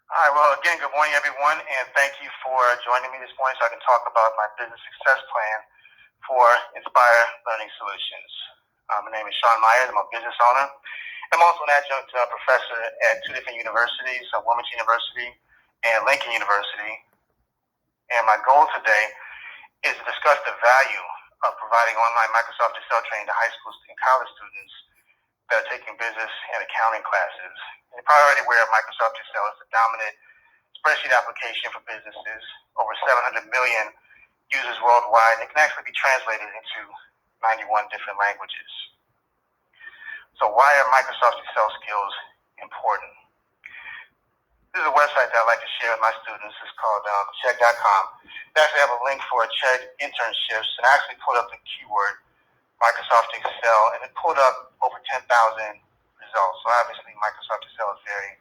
All right, well, again, good morning, everyone, and thank you for joining me this morning so I can talk about my business success plan for Inspire Learning Solutions. My name is Sean Myers. I'm a business owner. I'm also an adjunct professor at two different universities, Wilmington University and Lincoln University. And my goal today is to discuss the value of providing online Microsoft Excel training to high school and college students that are taking business and accounting classes. You're probably already aware of Microsoft Excel as the dominant spreadsheet application for businesses, over 700 million users worldwide, and it can actually be translated into 91 different languages. So why are Microsoft Excel skills important? This is a website that I like to share with my students. It's called check.com. They actually have a link for a check internships, and I actually pulled up the keyword Microsoft Excel, and it pulled up over 10,000 results. So obviously Microsoft Excel is very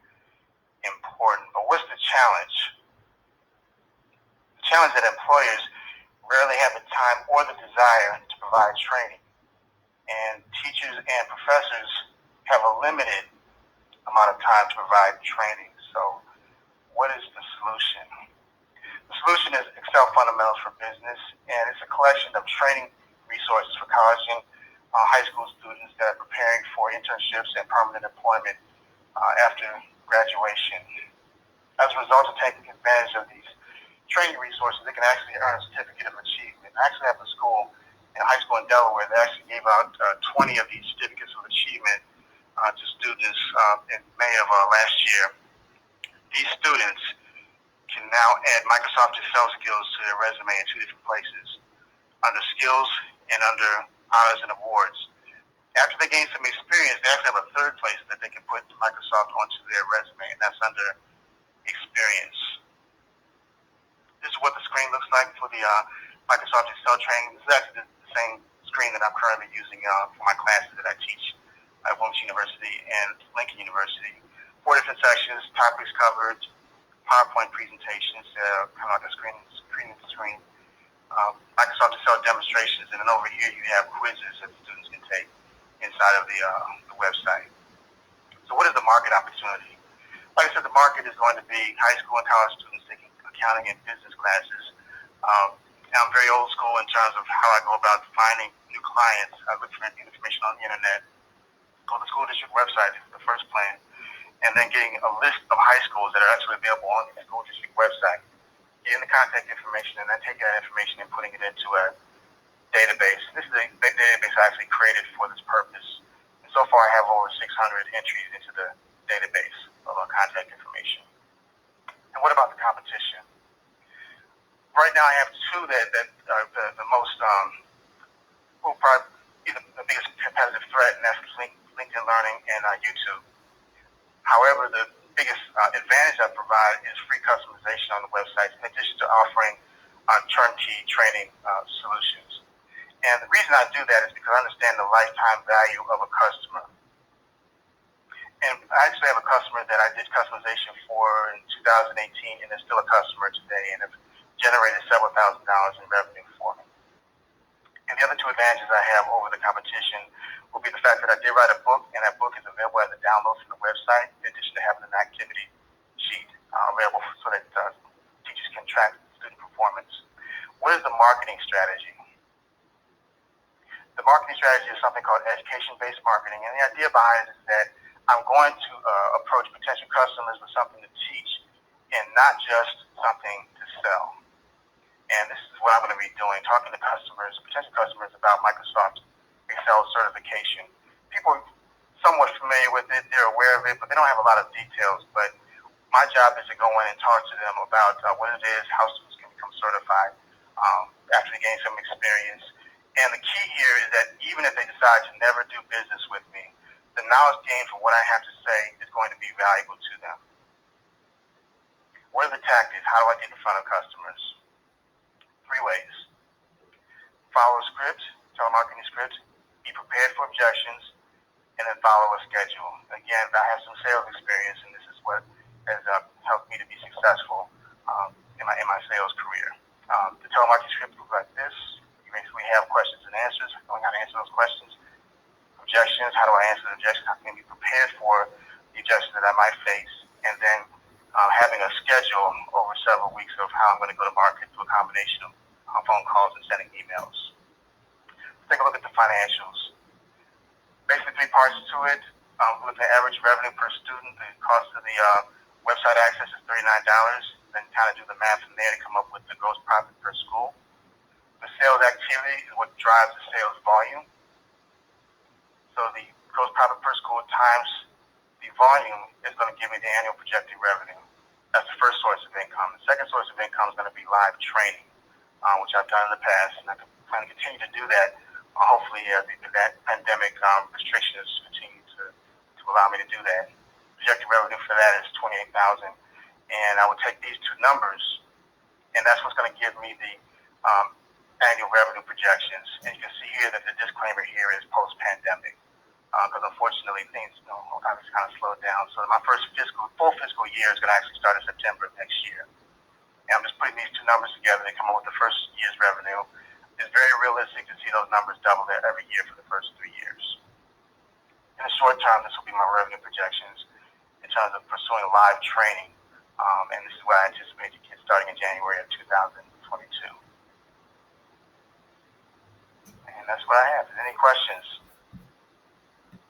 important. But what's the challenge? The challenge is that employers rarely have the time or the desire to provide training. And teachers and professors have a limited amount of time to provide training. So what is the solution? The solution is Excel Fundamentals for Business, and it's a collection of training resources for college and high school students that are preparing for internships and permanent employment after graduation. As a result of taking advantage of these training resources, they can actually earn a certificate of achievement. I actually have a school in high school in Delaware that actually gave out 20 of these certificates of achievement to students in May of last year. These students can now add Microsoft Excel skills to their resume in two different places, under skills and under honors and awards. After they gain some experience, they actually have a third place that they can put Microsoft onto their resume, and that's under experience. This is what the screen looks like for the Microsoft Excel training. This is actually the same screen that I'm currently using for my classes that I teach at Wilmington University and Lincoln University. 4 different sections, topics covered, PowerPoint presentations, kind of like a screen. Microsoft Excel demonstrations, and then over here you have quizzes that the students can take inside of the website. So what is the market opportunity? Like I said, the market is going to be high school and college students taking accounting and business classes. I'm very old school in terms of how I go about finding new clients. I look for information on the internet, go to the school district website, the first plan, and then getting a list of high schools that are actually available on the school district website, getting the contact information, and then taking that information and putting it into a database. This is a database I actually created for this purpose. And so far I have over 600 entries into the database of contact information. And what about the competition? Right now I have two that are the most, who probably be the biggest competitive threat, and that's LinkedIn Learning and YouTube. However, the biggest advantage I provide is free customization on the website, in addition to offering turnkey training solutions. And the reason I do that is because I understand the lifetime value of a customer. And I actually have a customer that I did customization for in 2018, and they're still a customer today, and have generated several $1,000s in revenue for me. And the other two advantages I have over the competition will be the fact that I did write a book, and that book is available as a download from the website, in addition to having an activity sheet available so that teachers can track student performance. What is the marketing strategy? The marketing strategy is something called education-based marketing, and the idea behind it is that I'm going to approach potential customers with something to teach and not just something to sell. And this is what I'm going to be doing, talking to customers, potential customers, about Microsoft Excel certification. People are somewhat familiar with it, they're aware of it, but they don't have a lot of details. But my job is to go in and talk to them about what it is, how students can become certified after they gain some experience. And the key here is that even if they decide to never do business with me, the knowledge gained from what I have to say is going to be valuable to them. What are the tactics? How do I get in front of customers? 3 ways. Follow a script, telemarketing script, be prepared for objections, and then follow a schedule. Again, I have some sales experience, and this is what has helped me to be successful in my sales career. The telemarketing script looks like this. You basically have questions and answers, knowing how to answer those questions. Objections, how do I answer the objections? How can I be prepared for the objections that I might face? And then having a schedule over several weeks of how I'm going to go to market through a combination of phone calls and sending emails. Let's take a look at the financials. Basically, three parts to it. With the average revenue per student, the cost of the website access is $39. Then kind of do the math from there to come up with the gross profit per school. The sales activity is what drives the sales volume. So the gross profit per school times the volume is going to give me the annual projected revenue. That's the first source of income. The second source of income is going to be live training, which I've done in the past, and I plan to continue to do that. Hopefully, that pandemic restrictions continue to allow me to do that. Projected revenue for that is $28,000, and I would take these two numbers, and that's what's going to give me the annual revenue projections. And you can see here that the disclaimer here is post-pandemic, because unfortunately things, obviously kind of slowed down. So my first full fiscal year is going to actually start in September of next year. And I'm just putting these two numbers together to come up with the first year's revenue. It's very realistic to see those numbers double there every year for the first 3 years. In the short term, this will be my revenue projections in terms of pursuing live training, and this is what I anticipate to get starting in January of 2022. And that's what I have. Any questions?